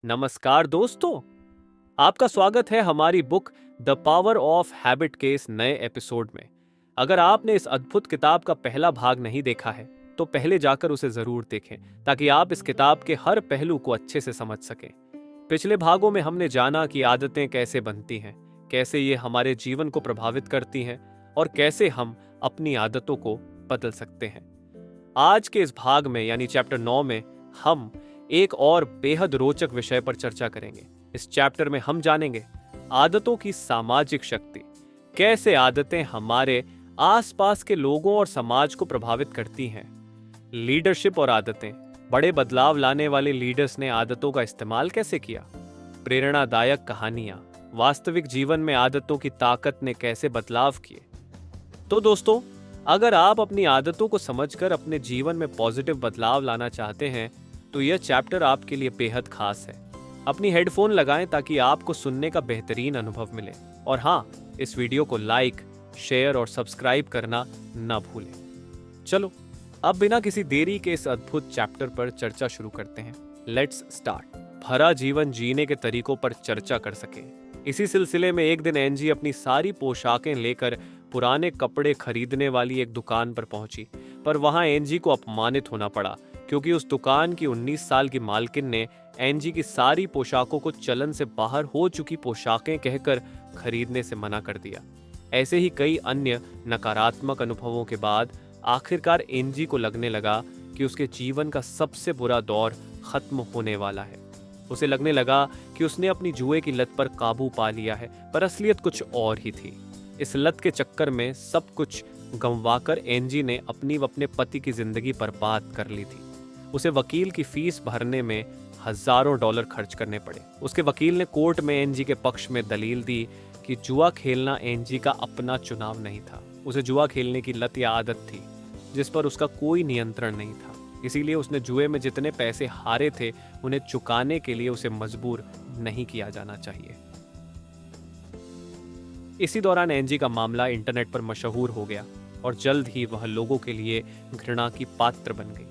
नमस्कार दोस्तों, आपका स्वागत है हमारी book the power of habit के इस नए एपिसोड में। अगर आपने इस अद्भुत किताब का पहला भाग नहीं देखा है, तो पहले जाकर उसे जरूर देखें ताकि आप इस किताब के हर पहलू को अच्छे से समझ सकें। पिछले भागों में हमने जाना कि आदतें कैसे बनती हैं, कैसे ये हमारे जीवन को प्रभावित करती हैं और कैसे हम अपनी आदतों को बदल सकते हैं। आज के इस भाग में यानी चैप्टर 9 में हम एक और बेहद रोचक विषय पर चर्चा करेंगे। इस चैप्टर में हम जानेंगे आदतों की सामाजिक शक्ति, कैसे आदतें हमारे आसपास के लोगों और समाज को प्रभावित करती हैं। लीडरशिप और आदतें, बड़े बदलाव लाने वाले लीडर्स ने आदतों का इस्तेमाल कैसे किया। प्रेरणादायक कहानियां, वास्तविक जीवन में आदतों की ताकत ने कैसे बदलाव किए। तो दोस्तों, अगर आप अपनी आदतों को समझकर अपने जीवन में पॉजिटिव बदलाव लाना चाहते हैं, तो यह चैप्टर आपके लिए बेहद खास है। अपनी हेडफोन लगाएं ताकि आपको सुनने का बेहतरीन अनुभव मिले। और हाँ, इस वीडियो को लाइक, शेयर और सब्सक्राइब करना न भूलें। चलो, अब बिना किसी देरी के इस अद्भुत चैप्टर पर चर्चा शुरू करते हैं। Let's start. भरा जीवन जीने के तरीकों पर चर्चा कर सकें। इसी सिलसिले में एक दिन एंजी अपनी सारी पोशाकें लेकर पुराने कपड़े खरीदने वाली एक दुकान पर पहुंची, पर वहां एंजी को अपमानित होना पड़ा क्योंकि उस दुकान की 19 साल की मालकिन ने एंजी की सारी पोशाकों को चलन से बाहर हो चुकी पोशाकें कहकर खरीदने से मना कर दिया। ऐसे ही कई अन्य नकारात्मक अनुभवों के बाद आखिरकार एंजी को लगने लगा कि उसके जीवन का सबसे बुरा दौर खत्म होने वाला है। उसे लगने लगा कि उसने अपनी जुए की लत पर काबू पा लिया है, पर असलियत कुछ और ही थी। इस लत के चक्कर में सब कुछ गंवाकर एंजी ने अपनी व अपने पति की जिंदगी बर्बाद कर ली थी। उसे वकील की फीस भरने में हजारों डॉलर खर्च करने पड़े। उसके वकील ने कोर्ट में एंजी के पक्ष में दलील दी कि जुआ खेलना एंजी का अपना चुनाव नहीं था। उसे जुआ खेलने की लत या आदत थी जिस पर उसका कोई नियंत्रण नहीं था। इसीलिए उसने जुए में जितने पैसे हारे थे उन्हें चुकाने के लिए उसे मजबूर नहीं किया जाना चाहिए। इसी दौरान एंजी का मामला इंटरनेट पर मशहूर हो गया और जल्द ही वह लोगों के लिए घृणा की पात्र बन गई।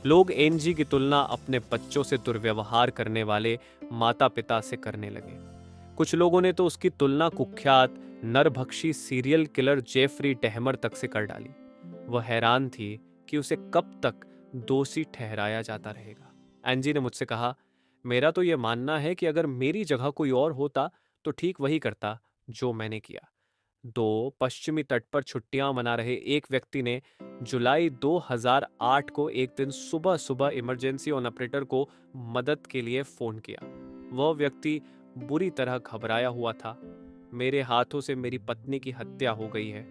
लोग एंजी की तुलना अपने बच्चों से दुर्व्यवहार करने वाले माता पिता से करने लगे। कुछ लोगों ने तो उसकी तुलना कुख्यात नरभक्षी सीरियल किलर जेफरी डहमर तक से कर डाली। वह हैरान थी कि उसे कब तक दोषी ठहराया जाता रहेगा। एंजी ने मुझसे कहा, मेरा तो यह मानना है कि अगर मेरी जगह कोई और होता तो ठीक वही करता जो मैंने किया। पश्चिमी तट पर छुट्टियां मना रहे एक व्यक्ति ने जुलाई 2008 को एक दिन सुबह सुबह इमरजेंसी ऑन ऑपरेटर को मदद के लिए फोन किया। वह व्यक्ति बुरी तरह घबराया हुआ था। मेरे हाथों से मेरी पत्नी की हत्या हो गई है।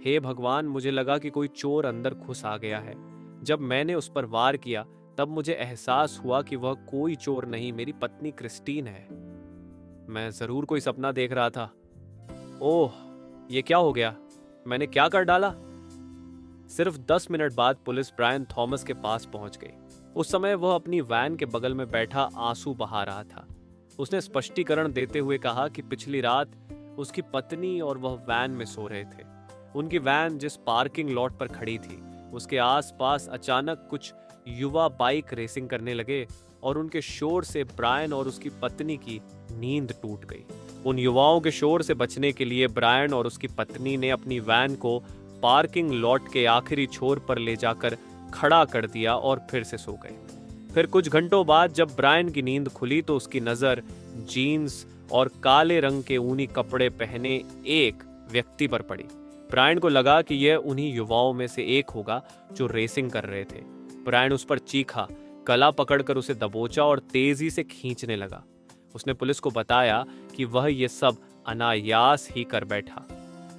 हे भगवान, मुझे लगा कि कोई चोर अंदर घुस आ गया है। जब मैंने उस पर वार किया तब मुझे एहसास हुआ कि वह कोई चोर नहीं, मेरी पत्नी क्रिस्टीन है। मैं जरूर कोई सपना देख रहा था। ओह, ये क्या हो गया? मैंने क्या कर डाला? सिर्फ 10 मिनट बाद पुलिस ब्रायन थॉमस के पास पहुंच गई। उस समय वह अपनी वैन के बगल में बैठा आंसू बहा रहा था। उसने स्पष्टीकरण देते हुए कहा कि पिछली रात उसकी पत्नी और वह वैन में सो रहे थे। उनकी वैन जिस पार्किंग लॉट पर खड़ी थी, उसके आसपास अचानक कुछ युवा बाइक रेसिंग करने लगे और उनके शोर से ब्रायन और उसकी पत्नी की नींद टूट गई। उन युवाओं के शोर से बचने के लिए ब्रायन और उसकी पत्नी ने अपनी वैन को पार्किंग लॉट के आखिरी छोर पर ले जाकर खड़ा कर दिया और फिर से सो गए। फिर कुछ घंटों बाद जब ब्रायन की नींद खुली तो उसकी नजर जीन्स और काले रंग के ऊनी कपड़े पहने एक व्यक्ति पर पड़ी। ब्रायन को लगा कि यह उन्हीं युवाओं में से एक होगा जो रेसिंग कर रहे थे। ब्रायन उस पर चीखा, गला पकड़कर उसे दबोचा और तेजी से खींचने लगा। उसने पुलिस को बताया कि वह ये सब अनायास ही कर बैठा।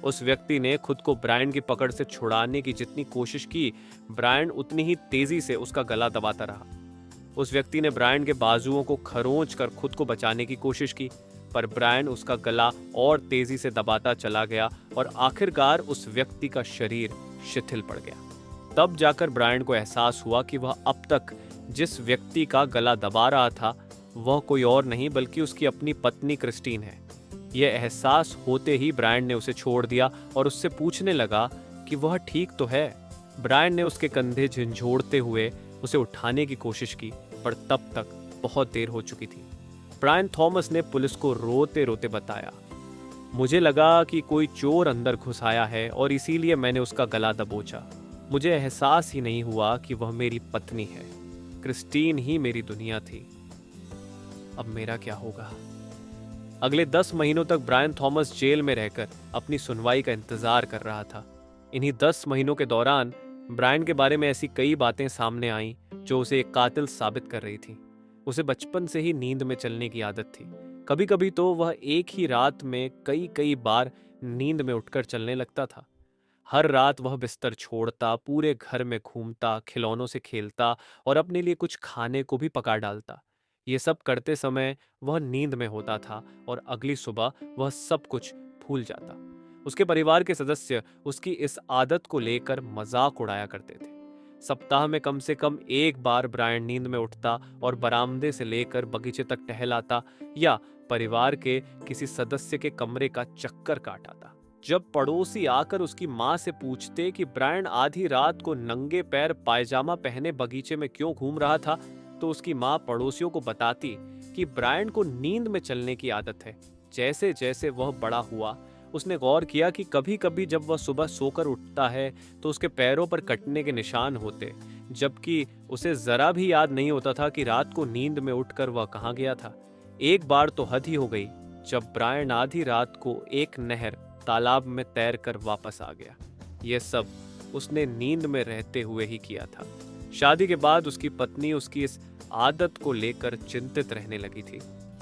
उस व्यक्ति ने खुद को ब्रायन की पकड़ से छुड़ाने की जितनी कोशिश की, ब्रायन उतनी ही तेजी से उसका गला दबाता रहा। उस व्यक्ति ने ब्रायन के बाजुओं को खरोंच कर खुद को बचाने की कोशिश की, पर ब्रायन उसका गला और तेजी से दबाता चला गया और आखिरकार उस व्यक्ति का शरीर शिथिल पड़ गया। तब जाकर ब्रायन को एहसास हुआ कि वह अब तक जिस व्यक्ति का गला दबा रहा था वह कोई और नहीं बल्कि उसकी अपनी पत्नी क्रिस्टीन है। यह एहसास होते ही ब्रायन ने उसे छोड़ दिया और उससे पूछने लगा कि वह ठीक तो है। ब्रायन ने उसके कंधे झंझोड़ते हुए उसे उठाने की कोशिश की, पर तब तक बहुत देर हो चुकी थी। ब्रायन थॉमस ने पुलिस को रोते रोते बताया, मुझे लगा कि कोई चोर अंदर घुस आया है और इसीलिए मैंने उसका गला दबोचा। मुझे एहसास ही नहीं हुआ कि वह मेरी पत्नी है। क्रिस्टीन ही मेरी दुनिया थी। अब मेरा क्या होगा? अगले 10 महीनों तक ब्रायन थॉमस जेल में रहकर अपनी सुनवाई का इंतजार कर रहा था। इन्हीं 10 महीनों के दौरान ब्रायन के बारे में ऐसी कई बातें सामने आईं जो उसे एक कातिल साबित कर रही थी। उसे बचपन से ही नींद में चलने की आदत थी। कभी कभी तो वह एक ही रात में कई कई बार नींद में उठकर चलने लगता था। हर रात वह बिस्तर छोड़ता, पूरे घर में घूमता, खिलौनों से खेलता और अपने लिए कुछ खाने को भी पका डालता। ये सब करते समय वह नींद में होता था और अगली सुबह वह सब कुछ भूल जाता। उसके परिवार के सदस्य उसकी इस आदत को लेकर मजाक उड़ाया करते थे। सप्ताह में कम से कम एक बार ब्रायन नींद में उठता और बरामदे से लेकर बगीचे तक टहल आता या परिवार के किसी सदस्य के कमरे का चक्कर काट आता। जब पड़ोसी आकर उसकी माँ से पूछते कि ब्रायन आधी रात को नंगे पैर पायजामा पहने बगीचे में क्यों घूम रहा था, तो उसकी माँ पड़ोसियों को बताती कि ब्रायन को नींद में चलने की आदत है। जैसे जैसे वह बड़ा हुआ, उसने गौर किया कि कभी कभी जब वह सुबह सोकर उठता है तो उसके पैरों पर कटने के निशान होते, जबकि उसे जरा भी याद नहीं होता था कि रात को नींद में उठकर वह कहाँ गया था। एक बार तो हद ही हो गई जब ब्रायन आधी रात को एक नहर तालाब में तैरकर वापस आ गया। यह सब उसने नींद में रहते हुए ही किया था। शादी के बाद उसकी पत्नी उसकी इस आदत को लेकर चिंतित रहने लगी थी।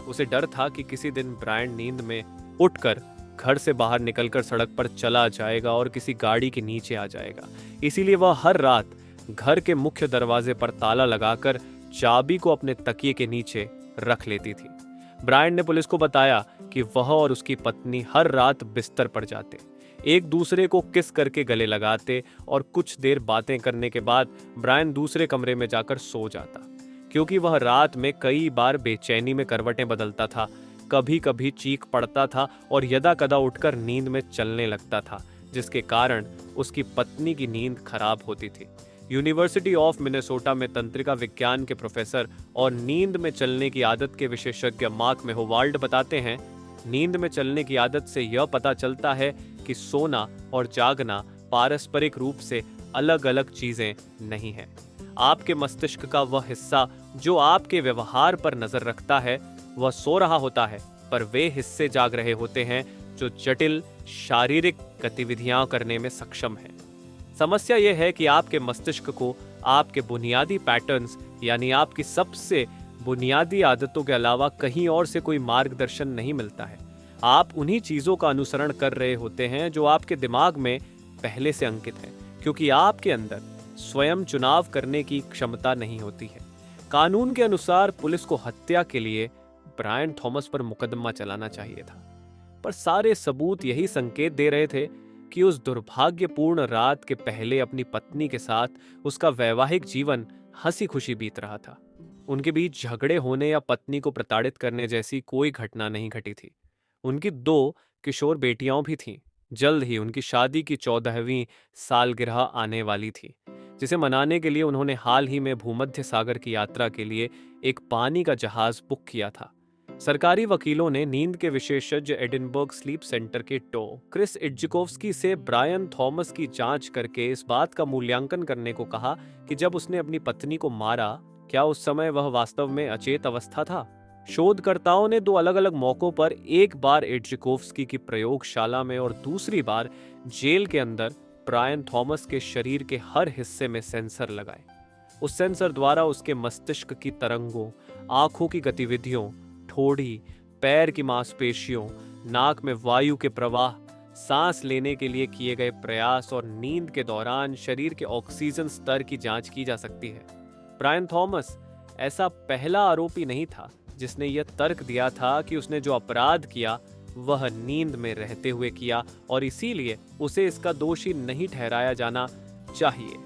उसे डर था कि किसी दिन ब्रायन नींद में उठकर घर से बाहर निकलकर सड़क पर चला जाएगा और किसी गाड़ी के नीचे आ जाएगा। इसीलिए वह हर रात घर के मुख्य दरवाजे पर ताला लगाकर चाबी को अपने तकिए के नीचे रख लेती थी। ब्रायन ने पुलिस को बताया कि वह और उसकी पत्नी हर रात बिस्तर पर जाते, एक दूसरे को किस करके गले लगाते और कुछ देर बातें करने के बाद ब्रायन दूसरे कमरे में जाकर सो जाता। क्योंकि वह रात में कई बार बेचैनी में करवटें बदलता था, कभी कभी चीख पड़ता था और यदा कदा उठकर नींद में चलने लगता था, जिसके कारण उसकी पत्नी की नींद खराब होती थी। यूनिवर्सिटी ऑफ मिनेसोटा में तंत्रिका विज्ञान के प्रोफेसर और नींद में चलने की आदत के विशेषज्ञ मार्क मेहोवाल्ड बताते हैं, नींद में चलने की आदत से यह पता चलता है कि सोना और जागना पारस्परिक रूप से अलग अलग चीजें नहीं हैं। आपके मस्तिष्क का वह हिस्सा जो आपके व्यवहार पर नजर रखता है वह सो रहा होता है, पर वे हिस्से जाग रहे होते हैं जो जटिल शारीरिक गतिविधियां करने में सक्षम हैं। समस्या यह है कि आपके मस्तिष्क को आपके बुनियादी पैटर्न्स यानी आपकी सबसे बुनियादी आदतों के अलावा कहीं और से कोई मार्गदर्शन नहीं मिलता है। आप उन्हीं चीजों का अनुसरण कर रहे होते हैं जो आपके दिमाग में पहले से अंकित है, क्योंकि आपके अंदर स्वयं चुनाव करने की क्षमता नहीं होती है। कानून के अनुसार पुलिस को हत्या के लिए ब्रायन थॉमस पर मुकदमा चलाना चाहिए था, पर सारे सबूत यही संकेत दे रहे थे कि उस दुर्भाग्यपूर्ण रात के पहले अपनी पत्नी के साथ उसका वैवाहिक जीवन हंसी खुशी बीत रहा था। उनके बीच झगड़े होने या पत्नी को प्रताड़ित करने जैसी कोई घटना नहीं घटी थी। उनकी 2 किशोर बेटियां भी थीं। जल्द ही उनकी शादी की 14वीं सालगिरह आने वाली थी, जिसे मनाने के लिए उन्होंने हाल ही में भूमध्य सागर की यात्रा के लिए एक पानी का जहाज बुक किया था। सरकारी वकीलों ने नींद के विशेषज्ञ एडिनबर्ग स्लीप सेंटर के टो क्रिस इज्जिकोव्स्की से ब्रायन थॉमस की जांच करके इस बात का मूल्यांकन करने को कहा कि जब उसने अपनी पत्नी को मारा, क्या उस समय वह वास्तव में अचेत अवस्था था। शोधकर्ताओं ने 2 अलग अलग मौकों पर, एक बार इज्जिकोव्स्की की प्रयोगशाला में और दूसरी बार जेल के अंदर, ब्रायन थॉमस के शरीर के हर हिस्से में सेंसर लगाए। उस सेंसर द्वारा उसके मस्तिष्क की तरंगों, आंखों की गतिविधियों, ठोड़ी, पैर की मांसपेशियों, नाक में वायु के प्रवाह, सांस लेने के लिए किए गए प्रयास और नींद के दौरान शरीर के ऑक्सीजन स्तर की जांच की जा सकती है। ब्रायन थॉमस ऐसा पहला आरोपी नहीं था जिसने यह तर्क दिया था कि उसने जो अपराध किया वह नींद में रहते हुए किया और इसीलिए उसे इसका दोषी नहीं ठहराया जाना चाहिए।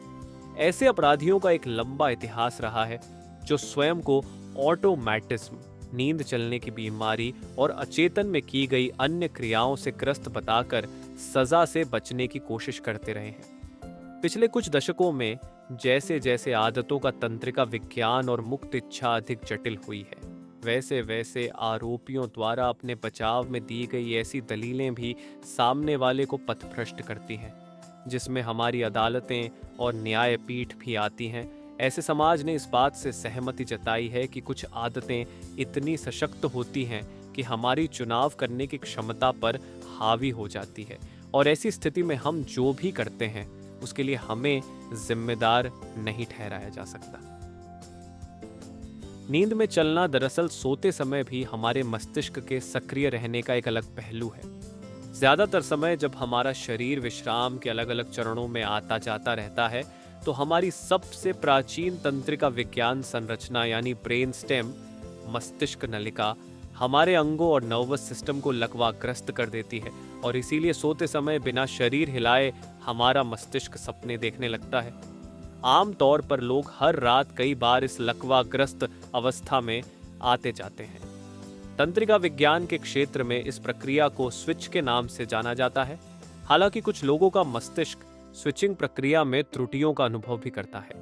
ऐसे अपराधियों का एक लंबा इतिहास रहा है जो स्वयं को ऑटोमैटिज्म, नींद चलने की बीमारी और अचेतन में की गई अन्य क्रियाओं से ग्रस्त बताकर सजा से बचने की कोशिश करते रहे हैं। पिछले कुछ दशकों में जैसे जैसे आदतों का तंत्रिका विज्ञान और मुक्त इच्छा अधिक जटिल हुई है, वैसे वैसे आरोपियों द्वारा अपने बचाव में दी गई ऐसी दलीलें भी सामने वाले को पथभ्रष्ट करती हैं, जिसमें हमारी अदालतें और न्यायपीठ भी आती हैं। ऐसे समाज ने इस बात से सहमति जताई है कि कुछ आदतें इतनी सशक्त होती हैं कि हमारी चुनाव करने की क्षमता पर हावी हो जाती है, और ऐसी स्थिति में हम जो भी करते हैं उसके लिए हमें जिम्मेदार नहीं ठहराया जा सकता। नींद में चलना दरअसल सोते समय भी हमारे मस्तिष्क के सक्रिय रहने का एक अलग पहलू है। ज्यादातर समय जब हमारा शरीर विश्राम के अलग अलग चरणों में आता जाता रहता है, तो हमारी सबसे प्राचीन तंत्रिका विज्ञान संरचना यानी ब्रेन स्टेम, मस्तिष्क नलिका, हमारे अंगों और नर्वस सिस्टम को लकवाग्रस्त कर देती है, और इसीलिए सोते समय बिना शरीर हिलाए हमारा मस्तिष्क सपने देखने लगता है। आम तौर पर लोग हर रात कई बार इस लकवाग्रस्त अवस्था में आते जाते हैं। तंत्रिका विज्ञान के क्षेत्र में इस प्रक्रिया को स्विच के नाम से जाना जाता है। हालांकि कुछ लोगों का मस्तिष्क स्विचिंग प्रक्रिया में त्रुटियों का अनुभव भी करता है।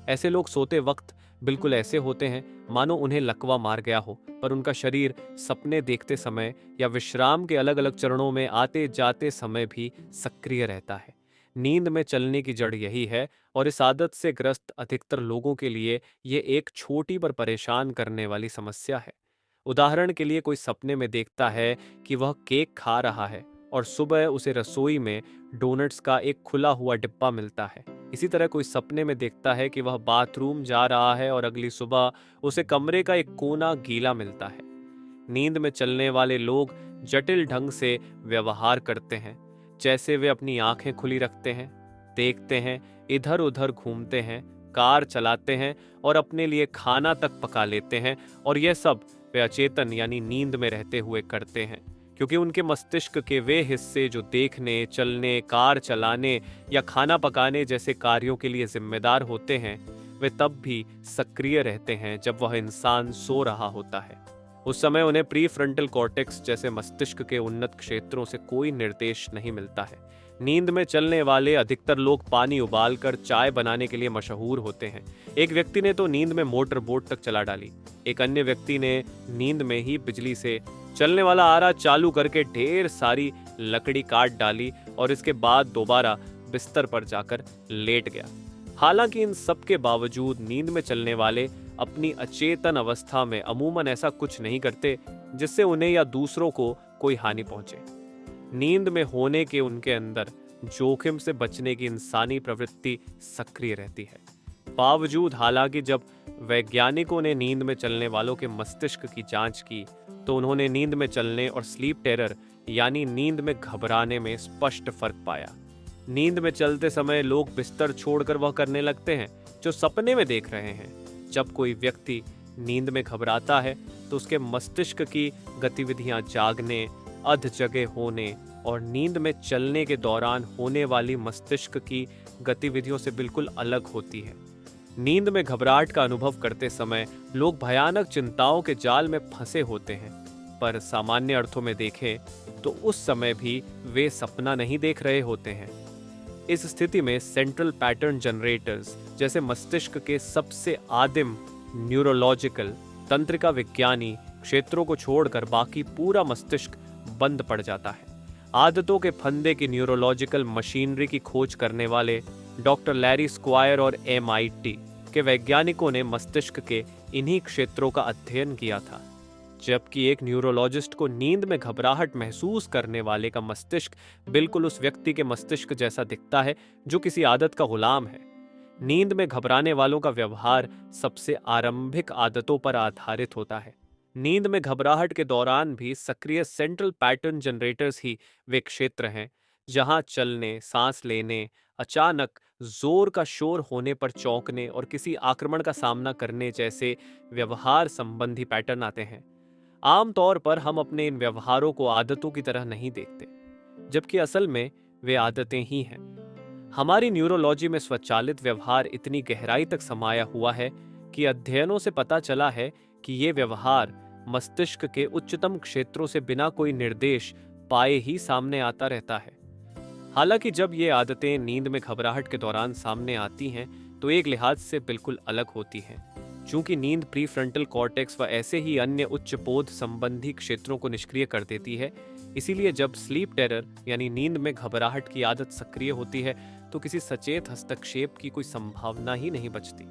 ऐसे लोग सोते वक्त बिल्कुल ऐसे होते हैं मानो उन्हें लकवा मार गया हो, पर उनका शरीर सपने देखते समय या विश्राम के अलग अलग चरणों में आते जाते समय भी सक्रिय रहता है। नींद में चलने की जड़ यही है, और इस आदत से ग्रस्त अधिकतर लोगों के लिए ये एक छोटी पर परेशान करने वाली समस्या है। उदाहरण के लिए, कोई सपने में देखता है कि वह केक खा रहा है और सुबह उसे रसोई में डोनट्स का एक खुला हुआ डिब्बा मिलता है। इसी तरह कोई सपने में देखता है कि वह बाथरूम जा रहा है और अगली सुबह उसे कमरे का एक कोना गीला मिलता है। नींद में चलने वाले लोग जटिल ढंग से व्यवहार करते हैं, जैसे वे अपनी आंखें खुली रखते हैं, देखते हैं, इधर उधर घूमते हैं, कार चलाते हैं और अपने लिए खाना तक पका लेते हैं, और यह सब वे अचेतन यानी नींद में रहते हुए करते हैं, क्योंकि उनके मस्तिष्क के वे हिस्से जो देखने, चलने, कार चलाने या खाना पकाने जैसे कार्यों के लिए जिम्मेदार होते हैं, वे तब भी सक्रिय रहते हैं जब वह इंसान सो रहा होता है। उस समय उन्हें प्रीफ्रंटल कॉर्टेक्स जैसे मस्तिष्क के उन्नत क्षेत्रों से कोई निर्देश नहीं मिलता है। नींद में चलने वाले अधिकतर लोग पानी उबालकर चाय बनाने के लिए मशहूर होते हैं। एक व्यक्ति ने तो नींद में मोटर बोट तक चला डाली। एक अन्य व्यक्ति ने नींद में ही बिजली से चलने वाला आरा चालू करके ढेर सारी लकड़ी काट डाली और इसके बाद दोबारा बिस्तर पर जाकर लेट गया। हालांकि इन सब के बावजूद नींद में चलने वाले अपनी अचेतन अवस्था में अमूमन ऐसा कुछ नहीं करते जिससे उन्हें या दूसरों को कोई हानि पहुंचे। नींद में होने के उनके अंदर जोखिम से बचने की इंसानी प्रवृत्ति सक्रिय रहती है। बावजूद हालांकि जब वैज्ञानिकों ने नींद में चलने वालों के मस्तिष्क की जांच की, तो उन्होंने नींद में चलने और स्लीप टेरर यानी नींद में घबराने में स्पष्ट फर्क पाया। नींद में चलते समय लोग बिस्तर छोड़कर वह करने लगते हैं जो सपने में देख रहे हैं। जब कोई व्यक्ति नींद में घबराता है तो उसके मस्तिष्क की गतिविधियां जागने, अध जगे होने और नींद में चलने के दौरान होने वाली मस्तिष्क की गतिविधियों से बिल्कुल अलग होती है। नींद में घबराहट का अनुभव करते समय लोग भयानक चिंताओं के जाल में फंसे होते हैं, पर सामान्य अर्थों में देखें तो उस समय भी वे सपना नहीं देख रहे होते हैं। इस स्थिति में सेंट्रल पैटर्न जनरेटर्स जैसे मस्तिष्क के सबसे आदिम न्यूरोलॉजिकल तंत्रिका विज्ञानी क्षेत्रों को छोड़कर बाकी पूरा मस्तिष्क बंद पड़ जाता है। आदतों के फंदे की न्यूरोलॉजिकल मशीनरी की खोज करने वाले डॉक्टर लैरी स्क्वायर और MIT के वैज्ञानिकों ने मस्तिष्क के इन्हीं क्षेत्रों का अध्ययन किया था। जबकि एक न्यूरोलॉजिस्ट को नींद में घबराहट महसूस करने वाले का मस्तिष्क बिल्कुल उस व्यक्ति के मस्तिष्क जैसा दिखता है जो किसी आदत का गुलाम है। नींद में घबराने वालों का व्यवहार सबसे आरंभिक आदतों पर आधारित होता है। नींद में घबराहट के दौरान भी सक्रिय सेंट्रल पैटर्न जनरेटर्स ही वे क्षेत्र हैं जहां चलने, सांस लेने, अचानक जोर का शोर होने पर चौंकने और किसी आक्रमण का सामना करने जैसे व्यवहार संबंधी पैटर्न आते हैं। आमतौर पर हम अपने इन व्यवहारों को आदतों की तरह नहीं देखते, जबकि असल में वे आदतें ही हैं। हमारी न्यूरोलॉजी में स्वचालित व्यवहार इतनी गहराई तक समाया हुआ है कि अध्ययनों से पता चला है कि ये व्यवहार मस्तिष्क के उच्चतम क्षेत्रों से बिना कोई निर्देश पाए ही सामने आता रहता है। हालांकि जब ये आदतें नींद में घबराहट के दौरान सामने आती हैं तो एक लिहाज से बिल्कुल अलग होती हैं। चूंकि नींद प्रीफ्रंटल कॉर्टेक्स व ऐसे ही अन्य उच्च बोध संबंधी क्षेत्रों को निष्क्रिय कर देती है, इसीलिए जब स्लीप टेरर यानी नींद में घबराहट की आदत सक्रिय होती है तो किसी सचेत हस्तक्षेप की कोई संभावना ही नहीं बचती।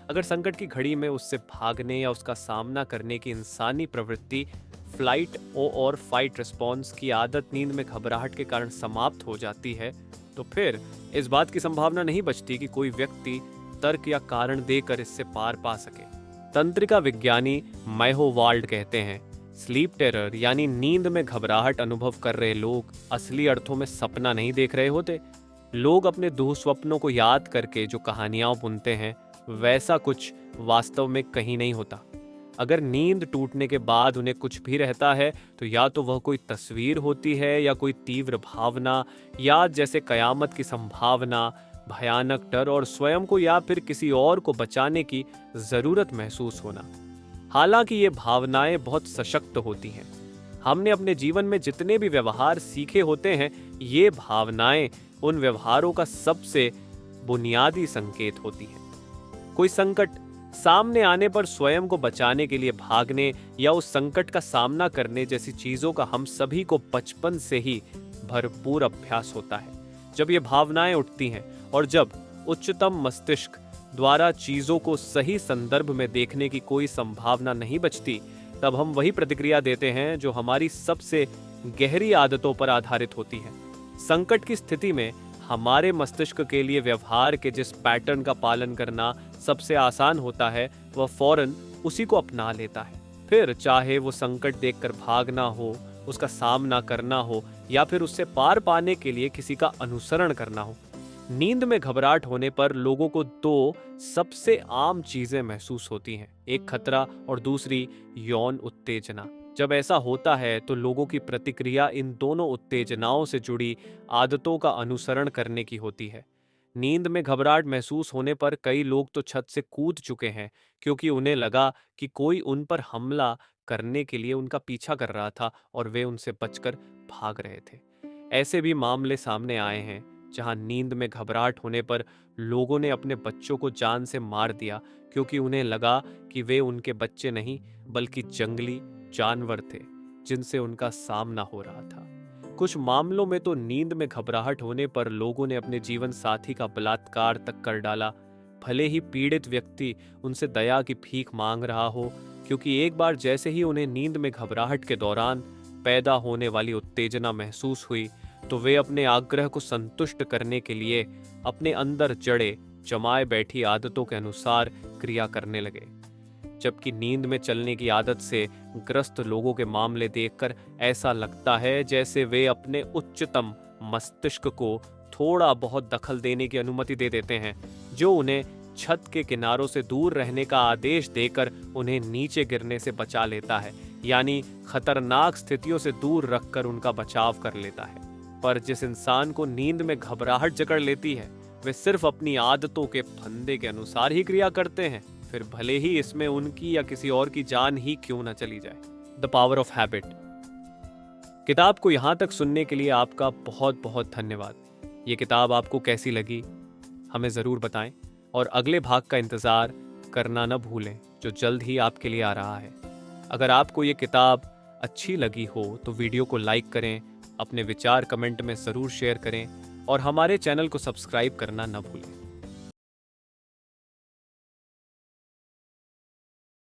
अगर संकट की घड़ी में उससे भागने या उसका सामना करने की इंसानी प्रवृत्ति फ्लाइट और फाइट रिस्पॉन्स की आदत नींद में घबराहट के कारण समाप्त हो जाती है, तो फिर इस बात की संभावना नहीं बचती कि कोई व्यक्ति तर्क या कारण देकर इससे पार पा सके। तंत्रिका विज्ञानी मैहो वाल्ड कहते हैं, स्लीप टेरर यानी नींद में घबराहट अनुभव कर रहे लोग असली अर्थों में सपना नहीं देख रहे होते। लोग अपने दुःस्वप्नों को याद करके जो कहानियां बुनते हैं वैसा कुछ वास्तव में कहीं नहीं होता। अगर नींद टूटने के बाद उन्हें कुछ भी रहता है तो या तो वह कोई तस्वीर होती है या कोई तीव्र भावना, या जैसे कयामत की संभावना, भयानक डर और स्वयं को या फिर किसी और को बचाने की जरूरत महसूस होना। हालांकि ये भावनाएं बहुत सशक्त होती हैं। हमने अपने जीवन में जितने भी व्यवहार सीखे होते हैं, ये भावनाएं उन व्यवहारों का सबसे बुनियादी संकेत होती हैं। कोई संकट सामने आने पर स्वयं को बचाने के लिए भागने या उस संकट का सामना करने जैसी चीजों का हम सभी को बचपन से ही भरपूर अभ्यास होता है। जब ये भावनाएं उठती हैं और जब उच्चतम मस्तिष्क द्वारा चीजों को सही संदर्भ में देखने की कोई संभावना नहीं बचती, तब हम वही प्रतिक्रिया देते हैं जो हमारी सबसे गहरी आदतों पर आधारित होती है। संकट की स्थिति में हमारे मस्तिष्क के लिए व्यवहार के जिस पैटर्न का पालन करना सबसे आसान होता है, वह फौरन उसी को अपना लेता है। फिर चाहे वो संकट देखकर भागना हो, उसका सामना करना हो या फिर उससे पार पाने के लिए किसी का अनुसरण करना हो। नींद में घबराहट होने पर लोगों को दो सबसे आम चीजें महसूस होती हैं, एक खतरा और दूसरी यौन उत्तेजना। जब ऐसा होता है तो लोगों की प्रतिक्रिया इन दोनों उत्तेजनाओं से जुड़ी आदतों का अनुसरण करने की होती है। नींद में घबराहट महसूस होने पर कई लोग तो छत से कूद चुके हैं क्योंकि उन्हें लगा कि कोई उन पर हमला करने के लिए उनका पीछा कर रहा था और वे उनसे बचकर भाग रहे थे। ऐसे भी मामले सामने आए हैं जहां नींद में घबराहट होने पर लोगों ने अपने बच्चों को जान से मार दिया क्योंकि उन्हें लगा कि वे उनके बच्चे नहीं बल्कि जंगली जानवर थे जिनसे उनका सामना हो रहा था। कुछ मामलों में तो नींद में घबराहट होने पर लोगों ने अपने जीवन साथी का बलात्कार तक कर डाला, भले ही पीड़ित व्यक्ति उनसे दया की भीख मांग रहा हो, क्योंकि एक बार जैसे ही उन्हें नींद में घबराहट के दौरान पैदा होने वाली उत्तेजना महसूस हुई तो वे अपने आग्रह को संतुष्ट करने के लिए अपने अंदर जड़े जमाए बैठी आदतों के अनुसार क्रिया करने लगे। जबकि नींद में चलने की आदत से ग्रस्त लोगों के मामले देखकर ऐसा लगता है जैसे वे अपने उच्चतम मस्तिष्क को थोड़ा बहुत दखल देने की अनुमति दे देते हैं, जो उन्हें छत के किनारों से दूर रहने का आदेश देकर उन्हें नीचे गिरने से बचा लेता है, यानी खतरनाक स्थितियों से दूर रखकर उनका बचाव कर लेता है। पर जिस इंसान को नींद में घबराहट जकड़ लेती है, वे सिर्फ अपनी आदतों के फंदे के अनुसार ही क्रिया करते हैं, फिर भले ही इसमें उनकी या किसी और की जान ही क्यों न चली जाए। The power of habit. किताब को यहाँ तक सुनने के लिए आपका बहुत बहुत धन्यवाद। ये किताब आपको कैसी लगी हमें ज़रूर बताएं और अगले भाग का इंतज़ार करना न भूलें जो जल्द ही आपके लिए आ रहा है। अगर आपको ये किताब अच्छी लगी हो तो वीडियो को लाइक करें, अपने विचार कमेंट में ज़रूर शेयर करें और हमारे चैनल को सब्सक्राइब करना न भूलें।